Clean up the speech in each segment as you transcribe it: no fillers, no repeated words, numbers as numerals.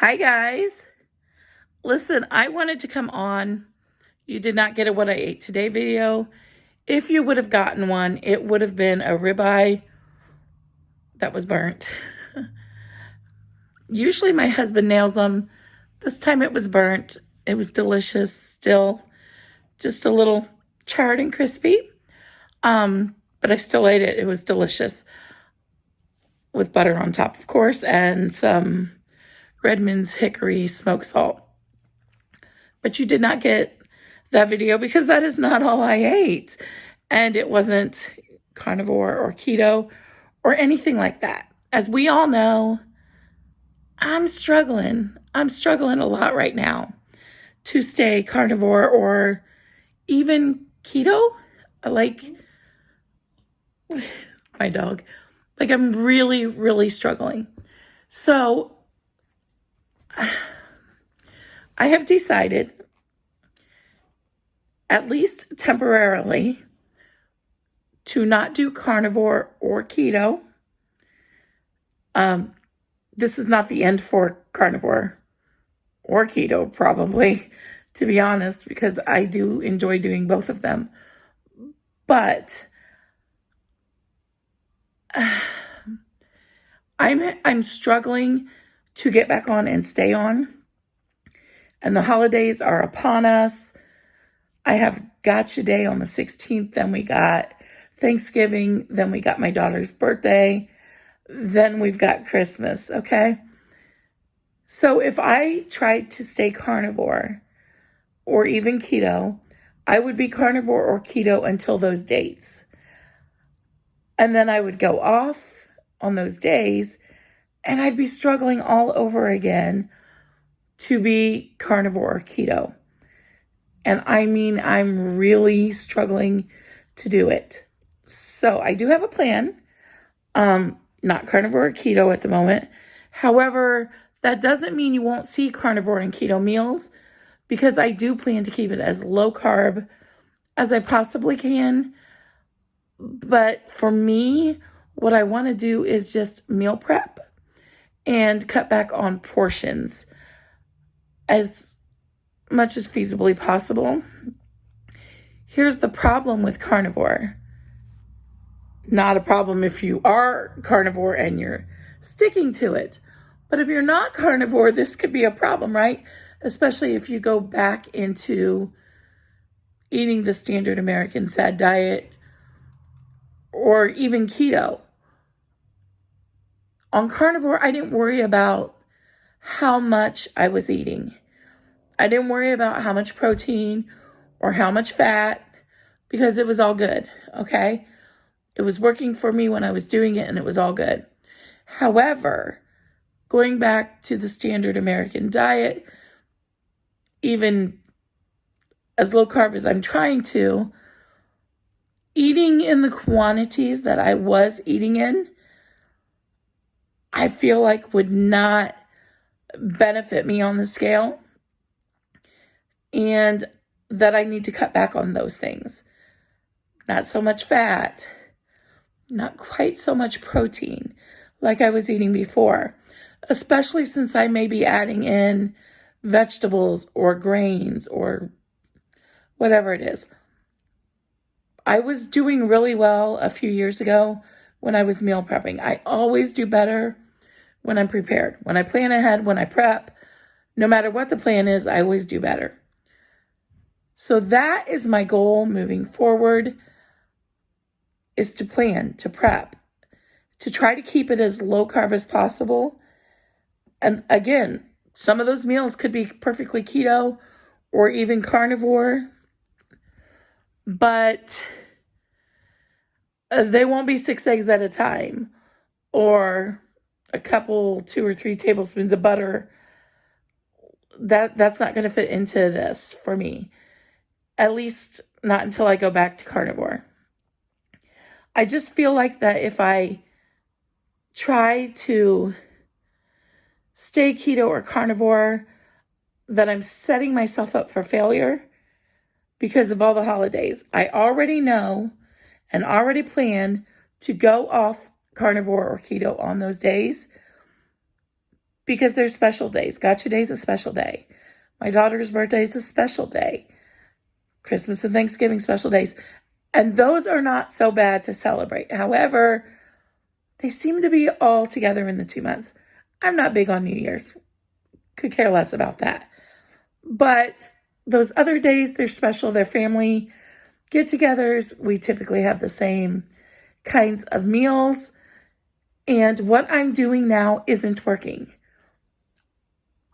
Hi, guys. Listen, I wanted to come on. You did not get a What I Ate Today video. If you would have gotten one, it would have been a ribeye that was burnt. Usually my husband nails them. This time it was burnt. It was delicious still. Just a little charred and crispy. But I still ate it. It was delicious. With butter on top, of course, and some Redmond's hickory smoked salt. But you did not get that video because that is not all I ate. And it wasn't carnivore or keto or anything like that. As we all know, I'm struggling. I'm struggling a lot right now to stay carnivore or even keto. Like my dog. Like I'm really, really struggling. So I have decided, at least temporarily, to not do carnivore or keto. This is not the end for carnivore or keto, probably, to be honest, because I do enjoy doing both of them. But I'm struggling to get back on and stay on. And the holidays are upon us. I have Gotcha Day on the 16th. Then we got Thanksgiving. Then we got my daughter's birthday. Then we've got Christmas, okay? So if I tried to stay carnivore or even keto, I would be carnivore or keto until those dates. And then I would go off on those days and I'd be struggling all over again to be carnivore or keto. And I mean, I'm really struggling to do it. So I do have a plan. Not carnivore or keto at the moment. However, that doesn't mean you won't see carnivore and keto meals because I do plan to keep it as low carb as I possibly can. But for me, what I want to do is just meal prep and cut back on portions as much as feasibly possible. Here's the problem with carnivore. Not a problem if you are carnivore and you're sticking to it. But if you're not carnivore, this could be a problem, right? Especially if you go back into eating the standard American SAD diet or even keto. On carnivore, I didn't worry about how much I was eating. I didn't worry about how much protein or how much fat because it was all good, okay? It was working for me when I was doing it and it was all good. However, going back to the standard American diet, even as low carb as I'm trying to, eating in the quantities that I was eating in, I feel like would not benefit me on the scale, and that I need to cut back on those things. Not so much fat, not quite so much protein like I was eating before, especially since I may be adding in vegetables or grains or whatever it is. I was doing really well a few years ago when I was meal prepping. I always do better when I'm prepared. When I plan ahead, when I prep, no matter what the plan is, I always do better. So that is my goal moving forward, is to plan, to prep, to try to keep it as low carb as possible. And again, some of those meals could be perfectly keto or even carnivore, but they won't be 6 eggs at a time or a couple, 2 or 3 tablespoons of butter. That's not going to fit into this for me, at least not until I go back to carnivore. I just feel like that if I try to stay keto or carnivore, that I'm setting myself up for failure because of all the holidays. I already know and already plan to go off carnivore or keto on those days. because there's special days. Gotcha Day is a special day. My daughter's birthday is a special day. Christmas and Thanksgiving, special days. And those are not so bad to celebrate. However, they seem to be all together in the 2 months. I'm not big on New Year's. Could care less about that. But those other days, they're special. They're family get-togethers. We typically have the same kinds of meals. And what I'm doing now isn't working.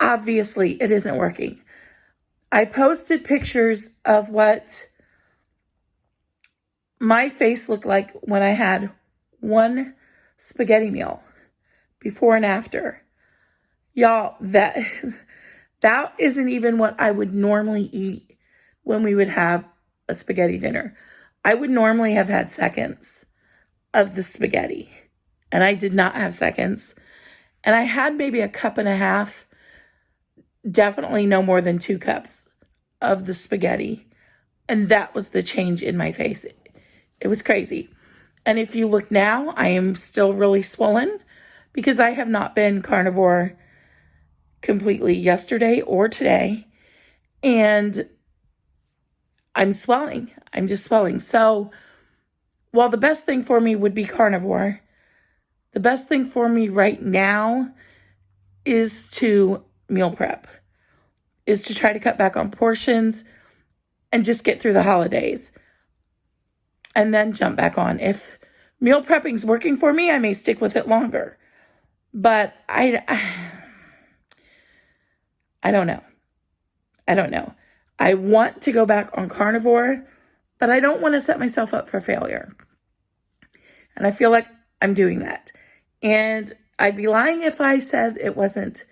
Obviously, it isn't working. I posted pictures of what my face looked like when I had one spaghetti meal, before and after. Y'all, that isn't even what I would normally eat when we would have a spaghetti dinner. I would normally have had seconds of the spaghetti, and I did not have seconds. And I had maybe a cup and a half, definitely no more than 2 cups of the spaghetti. And that was the change in my face. It was crazy. And if you look now, I am still really swollen because I have not been carnivore completely yesterday or today. And I'm swelling. I'm just swelling. So while the best thing for me would be carnivore, the best thing for me right now is to meal prep, is to try to cut back on portions and just get through the holidays and then jump back on. If meal prepping's working for me, I may stick with it longer. But I don't know. I don't know. I want to go back on carnivore, but I don't want to set myself up for failure. And I feel like I'm doing that. And I'd be lying if I said it wasn't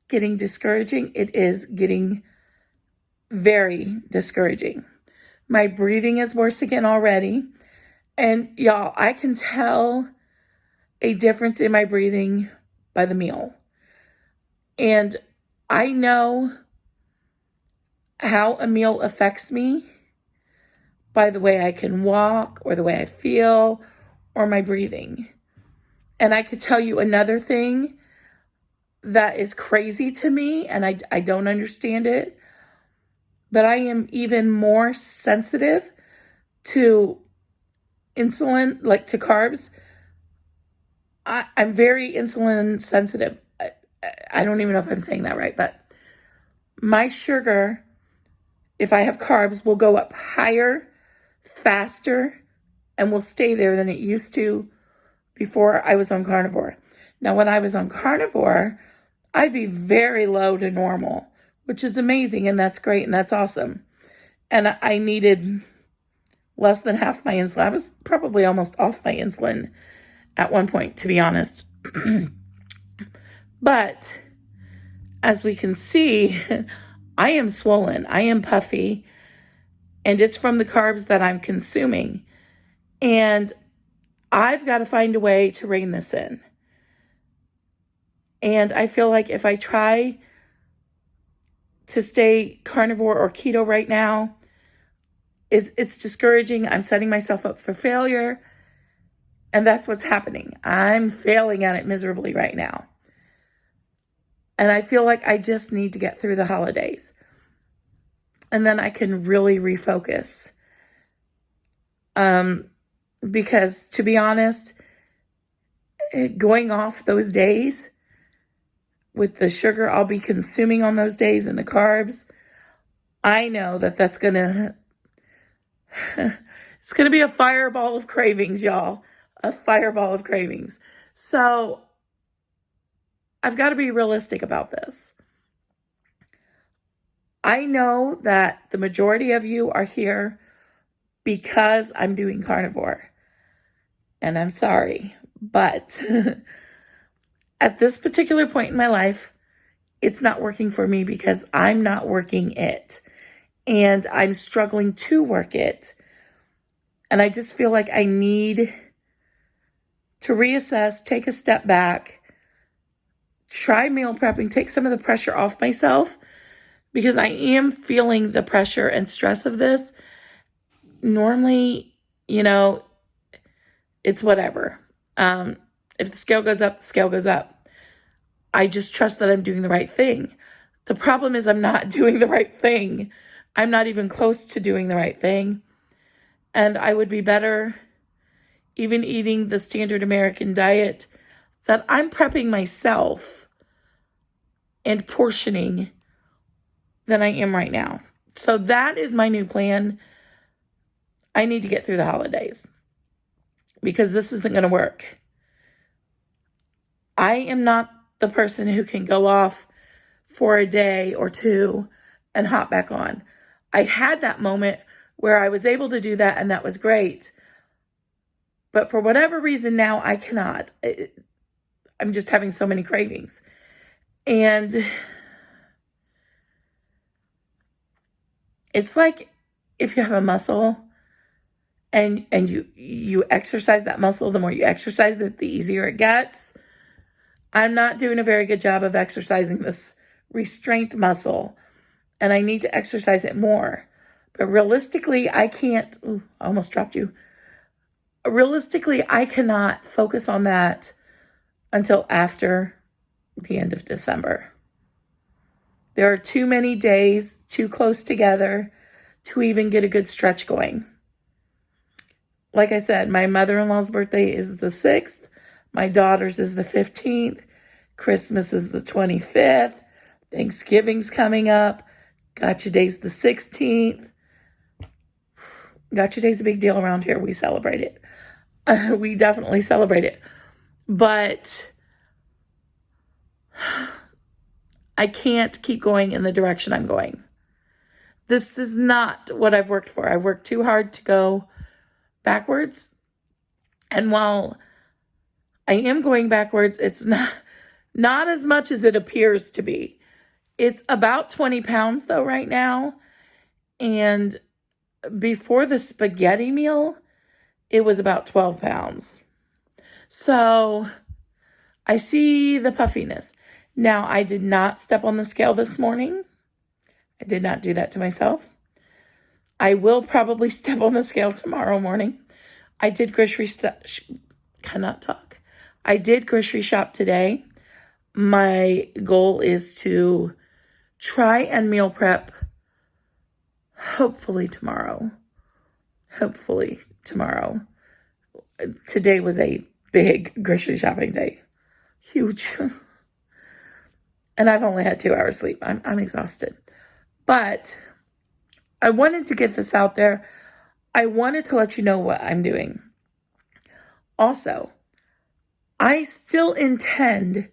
getting discouraging. It is getting very discouraging. My breathing is worse again already. And y'all, I can tell a difference in my breathing by the meal. And I know how a meal affects me by the way I can walk or the way I feel or my breathing. And I could tell you another thing that is crazy to me, and I don't understand it, but I am even more sensitive to insulin, like to carbs. I'm very insulin sensitive. I don't even know if I'm saying that right, but my sugar, if I have carbs, will go up higher, faster, and will stay there than it used to before I was on carnivore. Now, when I was on carnivore, I'd be very low to normal, which is amazing, and that's great, and that's awesome. And I needed less than half my insulin. I was probably almost off my insulin at one point, to be honest. But as we can see, I am swollen. I am puffy, and it's from the carbs that I'm consuming. And I've got to find a way to rein this in. And I feel like if I try to stay carnivore or keto right now, it's discouraging. I'm setting myself up for failure. And that's what's happening. I'm failing at it miserably right now. And I feel like I just need to get through the holidays. And then I can really refocus. Because to be honest, going off those days with the sugar I'll be consuming on those days and the carbs, I know that that's going to, it's going to be a fireball of cravings, y'all. A fireball of cravings. So I've got to be realistic about this. I know that the majority of you are here because I'm doing carnivore. And I'm sorry, but at this particular point in my life, it's not working for me because I'm not working it. And I'm struggling to work it. And I just feel like I need to reassess, take a step back, try meal prepping, take some of the pressure off myself, because I am feeling the pressure and stress of this. Normally, it's whatever. If the scale goes up, the scale goes up. I just trust that I'm doing the right thing. The problem is I'm not doing the right thing. I'm not even close to doing the right thing. And I would be better even eating the standard American diet that I'm prepping myself and portioning than I am right now. So that is my new plan. I need to get through the holidays because this isn't going to work. I am not the person who can go off for a day or two and hop back on. I had that moment where I was able to do that, and that was great. But for whatever reason now, I cannot. I'm just having so many cravings. And it's like if you have a muscle and you exercise that muscle, the more you exercise it, the easier it gets. I'm not doing a very good job of exercising this restraint muscle, and I need to exercise it more. But realistically, I can't. Ooh, I almost dropped you. Realistically, I cannot focus on that until after the end of December. There are too many days too close together to even get a good stretch going. Like I said, my mother-in-law's birthday is the 6th. My daughter's is the 15th. Christmas is the 25th. Thanksgiving's coming up. Gotcha Day's the 16th. Gotcha Day's a big deal around here. We celebrate it. We definitely celebrate it. But I can't keep going in the direction I'm going. This is not what I've worked for. I've worked too hard to go backwards. And while I am going backwards, it's not as much as it appears to be. It's about 20 pounds though right now. And before the spaghetti meal, it was about 12 pounds. So I see the puffiness. Now, I did not step on the scale this morning. I did not do that to myself. I will probably step on the scale tomorrow morning. I did I did grocery shop today. My goal is to try and meal prep hopefully tomorrow. Today was a big grocery shopping day. Huge. And I've only had 2 hours sleep. I'm exhausted. But I wanted to get this out there. I wanted to let you know what I'm doing. Also, I still intend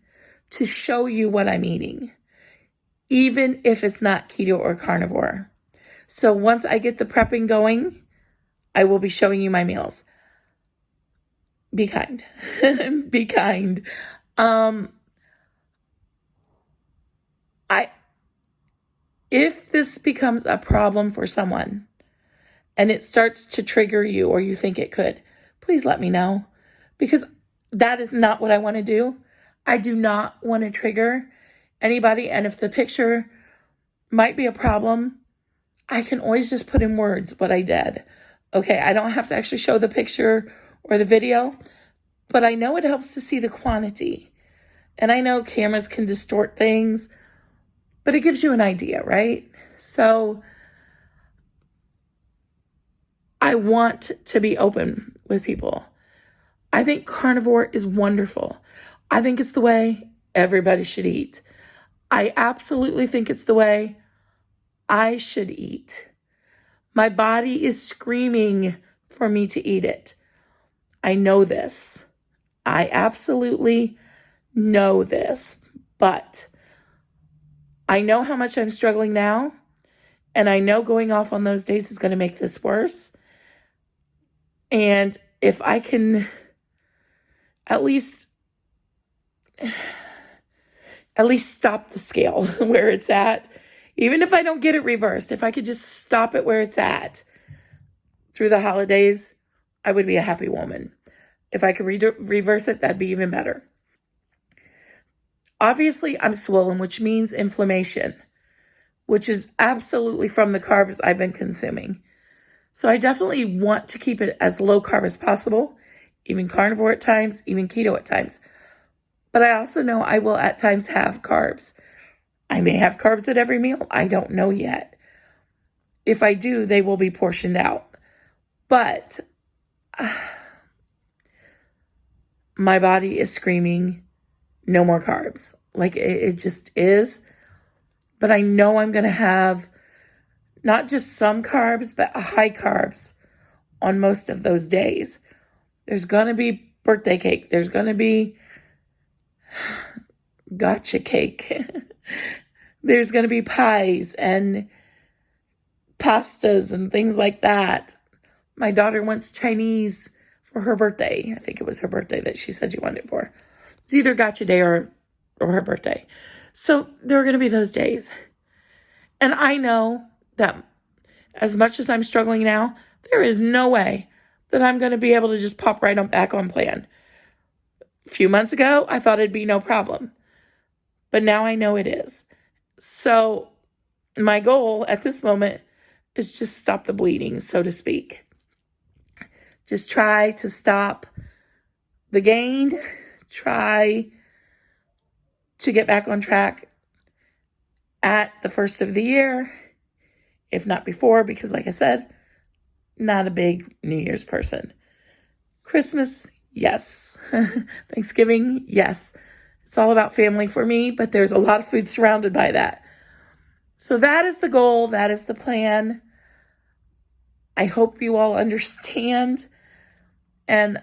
to show you what I'm eating, even if it's not keto or carnivore. So once I get the prepping going, I will be showing you my meals. Be kind. Be kind. If this becomes a problem for someone and it starts to trigger you or you think it could, please let me know, because that is not what I want to do. I do not want to trigger anybody. And if the picture might be a problem, I can always just put in words what I did. Okay, I don't have to actually show the picture or the video, but I know it helps to see the quantity. And I know cameras can distort things, but it gives you an idea, right? So I want to be open with people. I think carnivore is wonderful. I think it's the way everybody should eat. I absolutely think it's the way I should eat. My body is screaming for me to eat it. I know this. I absolutely know this. But I know how much I'm struggling now. And I know going off on those days is going to make this worse. And if I can at least stop the scale where it's at, even if I don't get it reversed, if I could just stop it where it's at through the holidays, I would be a happy woman. If I could reverse it, that'd be even better. Obviously, I'm swollen, which means inflammation, which is absolutely from the carbs I've been consuming. So I definitely want to keep it as low carb as possible, even carnivore at times, even keto at times. But I also know I will at times have carbs. I may have carbs at every meal. I don't know yet. If I do, they will be portioned out. But my body is screaming, no more carbs. Like it just is. But I know I'm going to have not just some carbs, but high carbs on most of those days. There's going to be birthday cake. There's going to be gotcha cake. There's going to be pies and pastas and things like that. My daughter wants Chinese for her birthday. I think it was her birthday that she said she wanted it for. It's either gotcha day or her birthday. So there are going to be those days. And I know that as much as I'm struggling now, there is no way that I'm going to be able to just pop right on back on plan. A few months ago, I thought it'd be no problem. But now I know it is. So my goal at this moment is just stop the bleeding, so to speak. Just try to stop the gain. Try to get back on track at the first of the year, if not before, because like I said, not a big New Year's person. Christmas, yes. Thanksgiving, yes. It's all about family for me, but there's a lot of food surrounded by that. So that is the goal. That is the plan. I hope you all understand. And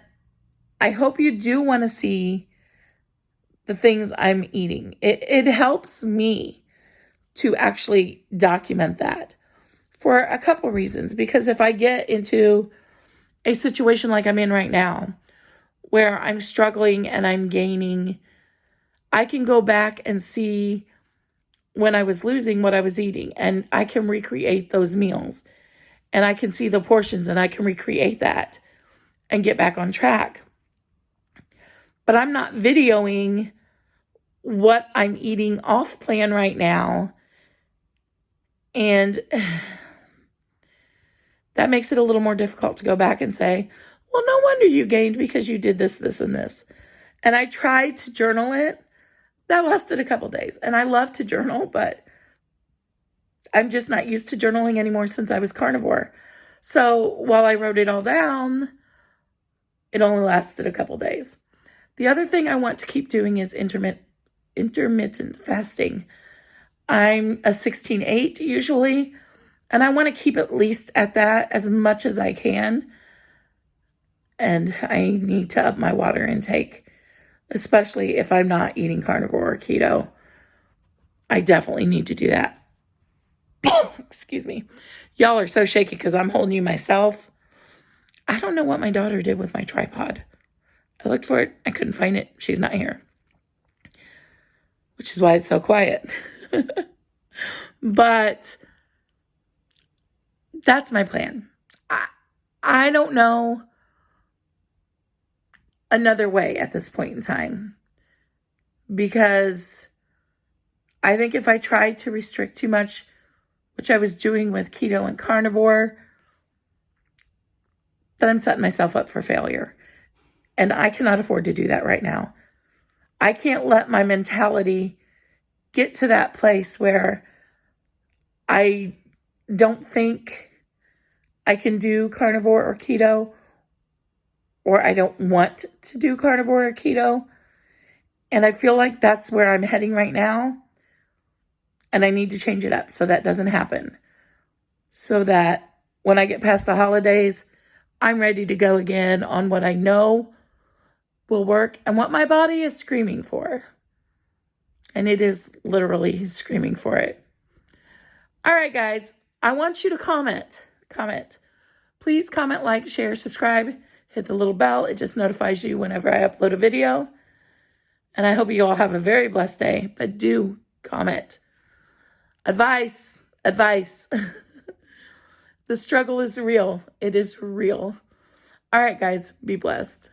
I hope you do want to see the things I'm eating. It helps me to actually document that for a couple reasons. Because if I get into a situation like I'm in right now, where I'm struggling and I'm gaining, I can go back and see when I was losing what I was eating, and I can recreate those meals, and I can see the portions, and I can recreate that and get back on track. But I'm not videoing what I'm eating off plan right now, and that makes it a little more difficult to go back and say, well, no wonder you gained because you did this, this, and this. And I tried to journal it. That lasted a couple days. And I love to journal, but I'm just not used to journaling anymore since I was carnivore. So while I wrote it all down, it only lasted a couple days. The other thing I want to keep doing is intermittent fasting. I'm a 16-8 usually, and I want to keep at least at that as much as I can. And I need to up my water intake, especially if I'm not eating carnivore or keto. I definitely need to do that. Excuse me. Y'all are so shaky because I'm holding you myself. I don't know what my daughter did with my tripod. I looked for it. I couldn't find it. She's not here. Which is why it's so quiet. But that's my plan. I don't know another way at this point in time, because I think if I tried to restrict too much, which I was doing with keto and carnivore, then I'm setting myself up for failure. And I cannot afford to do that right now. I can't let my mentality get to that place where I don't think I can do carnivore or keto, or I don't want to do carnivore or keto. And I feel like that's where I'm heading right now. And I need to change it up so that doesn't happen. So that when I get past the holidays, I'm ready to go again on what I know will work and what my body is screaming for. And it is literally screaming for it. All right, guys, I want you to comment. Please comment, like, share, subscribe, hit the little bell. It just notifies you whenever I upload a video. And I hope you all have a very blessed day, but do comment. Advice. The struggle is real. It is real. All right, guys, be blessed.